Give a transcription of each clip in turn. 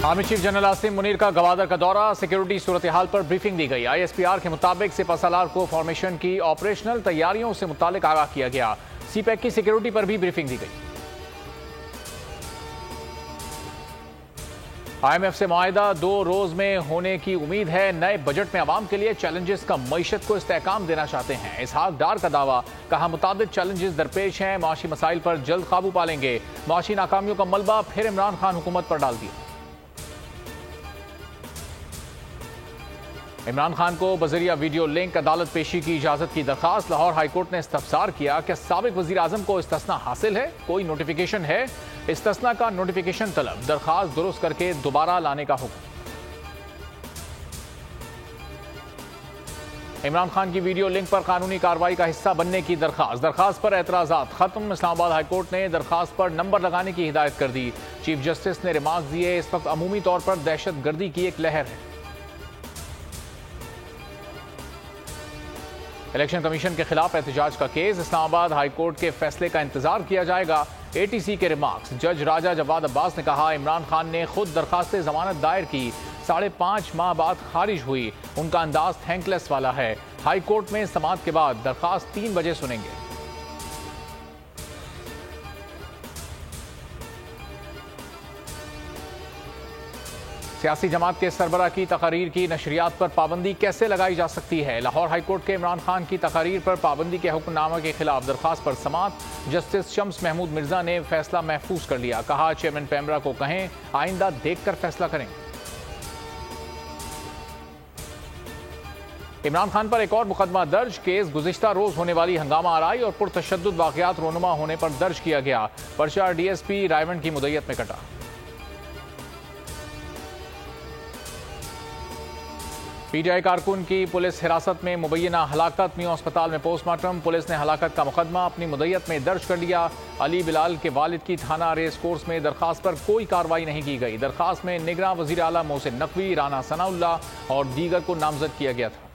Army chief general Asim Munir का गवादर का दौरा, सिक्योरिटी सूरत हाल पर ब्रीफिंग दी गई। ISPR के मुताबिक सिपहसालार को फॉर्मेशन की ऑपरेशनल तैयारियों से मुतालिक आगाह किया गया। CPEC की सिक्योरिटी पर भी ब्रीफिंग दी गई। IMF से मुआहिदा 2 रोज में होने की उम्मीद है। नए बजट में आवाम के लिए चैलेंजेस का मईशत को इस्तेहकाम देना चाहते हैं। इसहाक डार का दावा, कहा मुताबिक चैलेंजेस दरपेश हैं, माशी मसाइल पर जल्द काबू पा लेंगे। माशी नाकामियों का मलबा फिर इमरान खान हुकूमत पर डाल दिया। इमरान खान को बजरिया वीडियो लिंक अदालत पेशी की इजाजत की दरखास्त। लाहौर हाईकोर्ट ने इस्तफसार किया कि साबिक वजीर आजम को इस्तना हासिल है, कोई नोटिफिकेशन है, इस्तना का नोटिफिकेशन तलब, दरखास्त दुरुस्त करके दोबारा लाने का हुक्म। इमरान खान की वीडियो लिंक पर कानूनी कार्रवाई का हिस्सा बनने की दरखास्त पर एतराजात खत्म। इस्लामाबाद हाईकोर्ट ने दरखास्त पर नंबर लगाने की हिदायत कर दी। चीफ जस्टिस ने रिमार्क दिए, इस वक्त अमूमी तौर पर दहशत गर्दी की एक लहर है। इलेक्शन कमीशन के खिलाफ एहतजाज का केस, इस्लामाबाद हाईकोर्ट के फैसले का इंतजार किया जाएगा। ATC के रिमार्क्स, जज राजा जवाद अब्बास ने कहा, इमरान खान ने खुद दरखास्त जमानत दायर की, 5.5 माह बाद खारिज हुई, उनका अंदाज थैंकलेस वाला है। हाईकोर्ट में समाअत के बाद दरखास्त 3 बजे सुनेंगे। सियासी जमात के सरबराह की तकारीर की नशरियात पर पाबंदी कैसे लगाई जा सकती है? लाहौर हाईकोर्ट के इमरान खान की तकारीर पर पाबंदी के हुक्मनामे के खिलाफ दरखास्त पर समाअत। जस्टिस शम्स महमूद मिर्जा ने फैसला महफूज कर लिया। कहा, चेयरमैन पैमरा को कहें आइंदा देखकर फैसला करें। इमरान खान पर एक और मुकदमा दर्ज, केस गुज़िश्ता रोज होने वाली हंगामा आराई और पुरतशद्दुद वाक़यात रोनुमा होने पर दर्ज किया गया। पर्चा DSP रायवंड की मुद्दत में कटा। PTI कारकुन की पुलिस हिरासत में मुबैना हलाकत, मियां अस्पताल में पोस्टमार्टम। पुलिस ने हलाकत का मुकदमा अपनी मुद्दत में दर्ज कर लिया। अली बिलाल के वालिद की थाना रेस कोर्स में दरखास्त पर कोई कार्रवाई नहीं की गई। दरखास्त में निगरान वजीर आला मोहसिन नकवी, राना सनाउल्लाह और दीगर को नामजद किया गया था।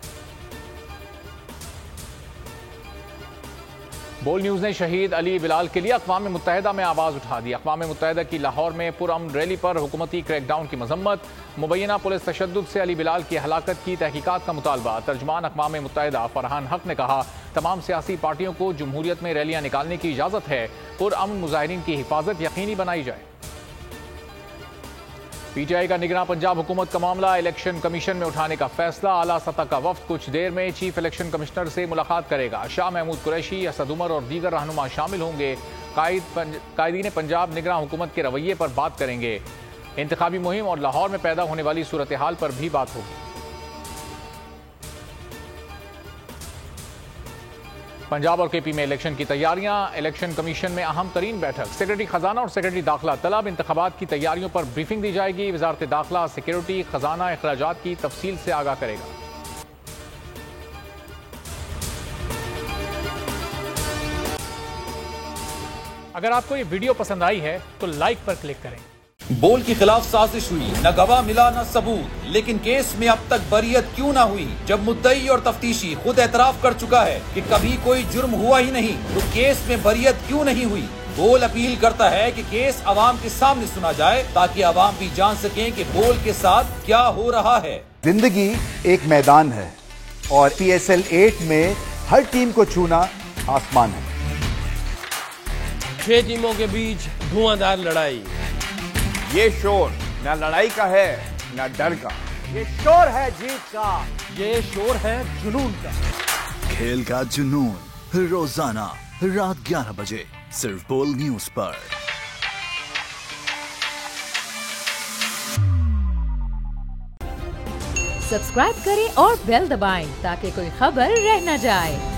बोल न्यूज ने शहीद अली बिलाल के लिए अक़वाम मुत्तहिदा में आवाज़ उठा दी। अक़वाम मुत्तहिदा की लाहौर में पुरअमन रैली पर हुकूमती क्रैकडाउन की मजम्मत। मुबैना पुलिस तशद्दुद से अली बिलाल की हलाकत की तहकीकात का मुतालबा। तर्जुमान अक़वाम मुत्तहिदा फरहान हक ने कहा, तमाम सियासी पार्टियों को जमहूरियत में रैलियां निकालने की इजाज़त है, पुरअमन मुजाहिरीन की हिफाजत यकीनी बनाई जाए। PTI का निगरान पंजाब हुकूमत का मामला इलेक्शन कमीशन में उठाने का फैसला। आला सतह का वफ्द कुछ देर में चीफ इलेक्शन कमिश्नर से मुलाकात करेगा। शाह महमूद कुरैशी, असद उमर और दीगर रहनुमा शामिल होंगे। कायदीन पंजाब निगरान हुकूमत के रवैये पर बात करेंगे। इंतखाबी मुहिम और लाहौर में पैदा होने वाली सूरत हाल पर भी बात होगी। पंजाब और KP में इलेक्शन की तैयारियां, इलेक्शन कमीशन में अहम तरीन बैठक। सेक्रेटरी खजाना और सेक्रेटरी दाखिला तलब, इंतखाबात की तैयारियों पर ब्रीफिंग दी जाएगी। वजारत दाखिला सिक्योरिटी खजाना अखराजात की तफसील से आगाह करेगा। अगर आपको ये वीडियो पसंद आई है तो लाइक पर क्लिक करें। बोल के खिलाफ साजिश हुई, न गवाह मिला न सबूत, लेकिन केस में अब तक बरियत क्यों न हुई? जब मुद्दई और तफ्तीशी खुद एतराफ कर चुका है कि कभी कोई जुर्म हुआ ही नहीं, तो केस में बरियत क्यों नहीं हुई? बोल अपील करता है कि केस अवाम के सामने सुना जाए, ताकि अवाम भी जान सकें कि बोल के साथ क्या हो रहा है। जिंदगी एक मैदान है और PSL 8 में हर टीम को छूना आसमान है। 6 टीमों के बीच धुआंधार लड़ाई। ये शोर न लड़ाई का है न डर का, ये शोर है जीत का, ये शोर है जुनून का। खेल का जुनून रोजाना रात 11 बजे सिर्फ बोल न्यूज पर। सब्सक्राइब करें और बेल दबाएं ताकि कोई खबर रह न जाए।